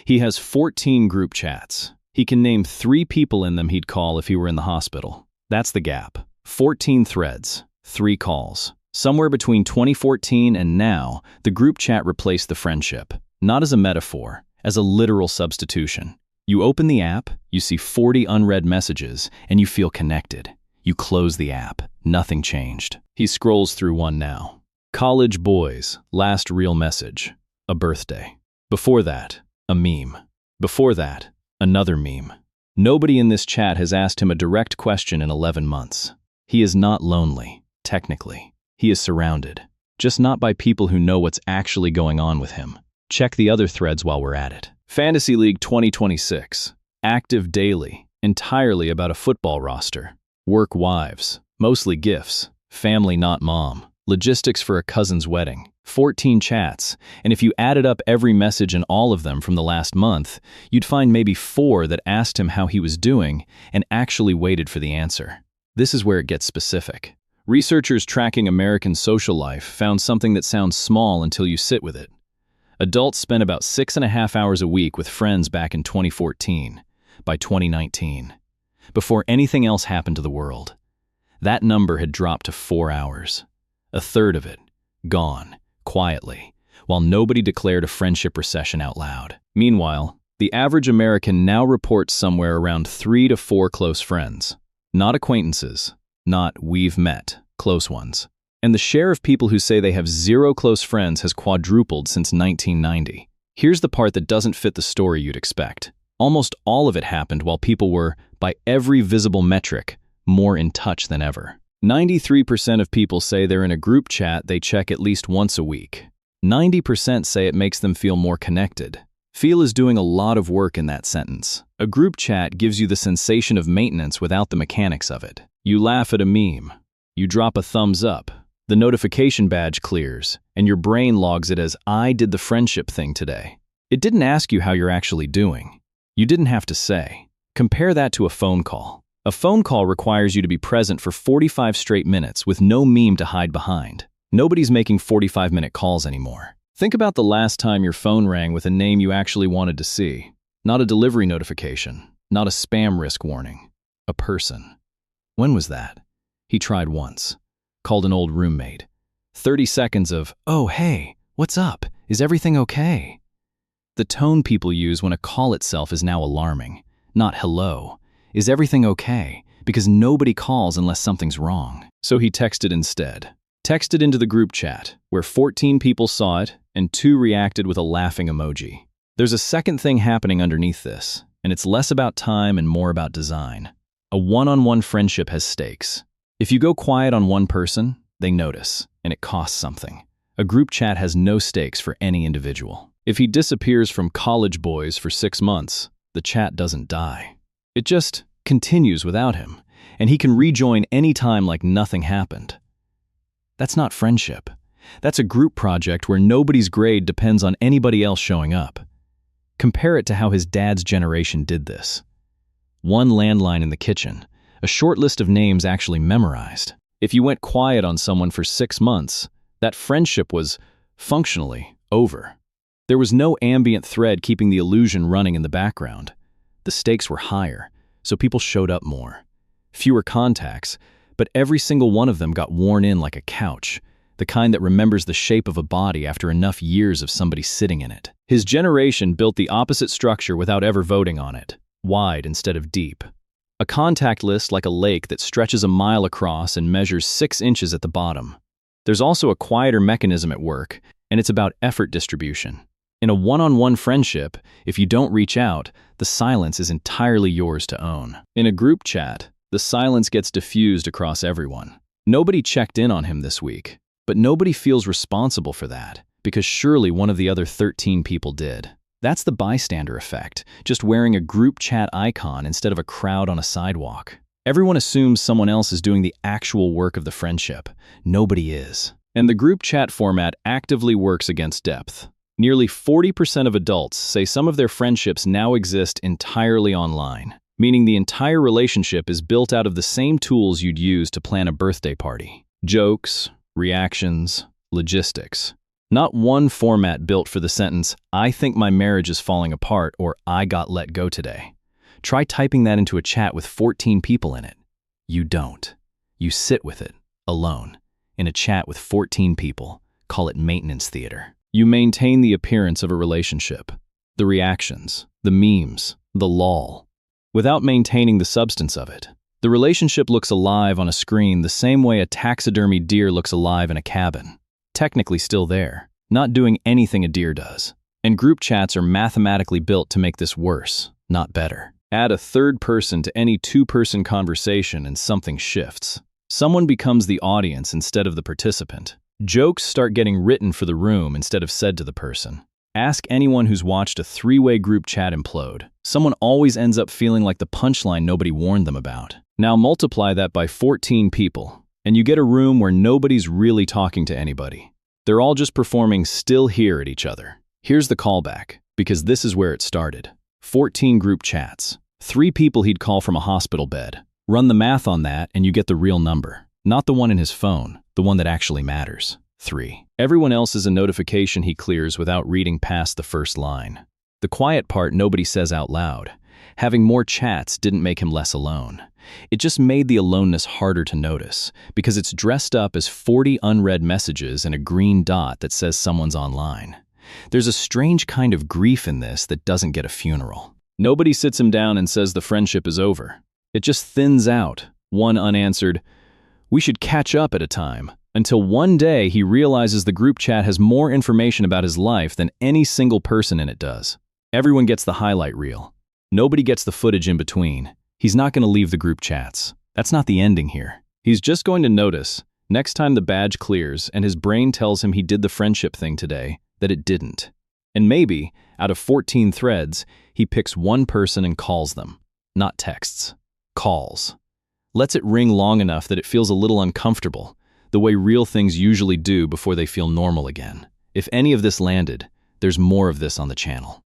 He has 14 group chats. He can name 3 people in them he'd call if he were in the hospital. That's the gap. 14 threads, 3 calls. Somewhere between 2014 and now, the group chat replaced the friendship, not as a metaphor, as a literal substitution. You open the app, you see 40 unread messages, and you feel connected. You close the app. Nothing changed. He scrolls through one now. College boys, last real message. A birthday. Before that, a meme. Before that, another meme. Nobody in this chat has asked him a direct question in 11 months. He is not lonely, technically. He is surrounded, just not by people who know what's actually going on with him. Check the other threads while we're at it. Fantasy League 2026. Active daily, entirely about a football roster. Work wives, mostly gifts. Family not mom. Logistics for a cousin's wedding. 14 chats, and if you added up every message in all of them from the last month, you'd find maybe 4 that asked him how he was doing and actually waited for the answer. This is where it gets specific. Researchers tracking American social life found something that sounds small until you sit with it. Adults spent about 6.5 hours a week with friends back in 2014, by 2019, before anything else happened to the world. That number had dropped to 4 hours. A third of it, gone, quietly, while nobody declared a friendship recession out loud. Meanwhile, the average American now reports somewhere around 3 to 4 close friends. Not acquaintances, not we've met, close ones. And the share of people who say they have 0 close friends has quadrupled since 1990. Here's the part that doesn't fit the story you'd expect. Almost all of it happened while people were, by every visible metric, more in touch than ever. 93% of people say they're in a group chat they check at least once a week. 90% say it makes them feel more connected. Feel is doing a lot of work in that sentence. A group chat gives you the sensation of maintenance without the mechanics of it. You laugh at a meme. You drop a thumbs up. The notification badge clears, and your brain logs it as I did the friendship thing today. It didn't ask you how you're actually doing. You didn't have to say. Compare that to a phone call. A phone call requires you to be present for 45 straight minutes with no meme to hide behind. Nobody's making 45-minute calls anymore. Think about the last time your phone rang with a name you actually wanted to see. Not a delivery notification, not a spam risk warning. A person. When was that? He tried once. Called an old roommate. 30 seconds of, oh hey, what's up? Is everything okay? The tone people use when a call itself is now alarming. Not hello. Is everything okay? Because nobody calls unless something's wrong. So he texted instead. Texted into the group chat, where 14 people saw it and 2 reacted with a laughing emoji. There's a second thing happening underneath this, and it's less about time and more about design. A one-on-one friendship has stakes. If you go quiet on one person, they notice, and it costs something. A group chat has no stakes for any individual. If he disappears from college boys for 6 months, the chat doesn't die. It just continues without him, and he can rejoin any time like nothing happened. That's not friendship. That's a group project where nobody's grade depends on anybody else showing up. Compare it to how his dad's generation did this. One landline in the kitchen, a short list of names actually memorized. If you went quiet on someone for 6 months, that friendship was, functionally, over. There was no ambient thread keeping the illusion running in the background. The stakes were higher, so people showed up more. Fewer contacts, but every single one of them got worn in like a couch, the kind that remembers the shape of a body after enough years of somebody sitting in it. His generation built the opposite structure without ever voting on it, wide instead of deep. A contact list like a lake that stretches a mile across and measures 6 inches at the bottom. There's also a quieter mechanism at work, and it's about effort distribution. In a one-on-one friendship, if you don't reach out, the silence is entirely yours to own. In a group chat, the silence gets diffused across everyone. Nobody checked in on him this week, but nobody feels responsible for that, because surely one of the other 13 people did. That's the bystander effect, just wearing a group chat icon instead of a crowd on a sidewalk. Everyone assumes someone else is doing the actual work of the friendship. Nobody is. And the group chat format actively works against depth. Nearly 40% of adults say some of their friendships now exist entirely online, meaning the entire relationship is built out of the same tools you'd use to plan a birthday party. Jokes, reactions, logistics. Not one format built for the sentence, "I think my marriage is falling apart," or "I got let go today." Try typing that into a chat with 14 people in it. You don't. You sit with it, alone, in a chat with 14 people. Call it maintenance theater. You maintain the appearance of a relationship, the reactions, the memes, the lol, without maintaining the substance of it. The relationship looks alive on a screen the same way a taxidermy deer looks alive in a cabin. Technically still there, not doing anything a deer does. And group chats are mathematically built to make this worse, not better. Add a third person to any two-person conversation and something shifts. Someone becomes the audience instead of the participant. Jokes start getting written for the room instead of said to the person. Ask anyone who's watched a three-way group chat implode. Someone always ends up feeling like the punchline nobody warned them about. Now multiply that by 14 people, and you get a room where nobody's really talking to anybody. They're all just performing still here at each other. Here's the callback, because this is where it started. 14 group chats. 3 people he'd call from a hospital bed. Run the math on that and you get the real number. Not the one in his phone, the one that actually matters. 3. Everyone else is a notification he clears without reading past the first line. The quiet part nobody says out loud. Having more chats didn't make him less alone. It just made the aloneness harder to notice, because it's dressed up as 40 unread messages and a green dot that says someone's online. There's a strange kind of grief in this that doesn't get a funeral. Nobody sits him down and says the friendship is over. It just thins out, one unanswered, "We should catch up at a time," until one day he realizes the group chat has more information about his life than any single person in it does. Everyone gets the highlight reel. Nobody gets the footage in between. He's not going to leave the group chats. That's not the ending here. He's just going to notice, next time the badge clears and his brain tells him he did the friendship thing today, that it didn't. And maybe, out of 14 threads, he picks one person and calls them. Not texts. Calls. Lets it ring long enough that it feels a little uncomfortable, the way real things usually do before they feel normal again. If any of this landed, there's more of this on the channel.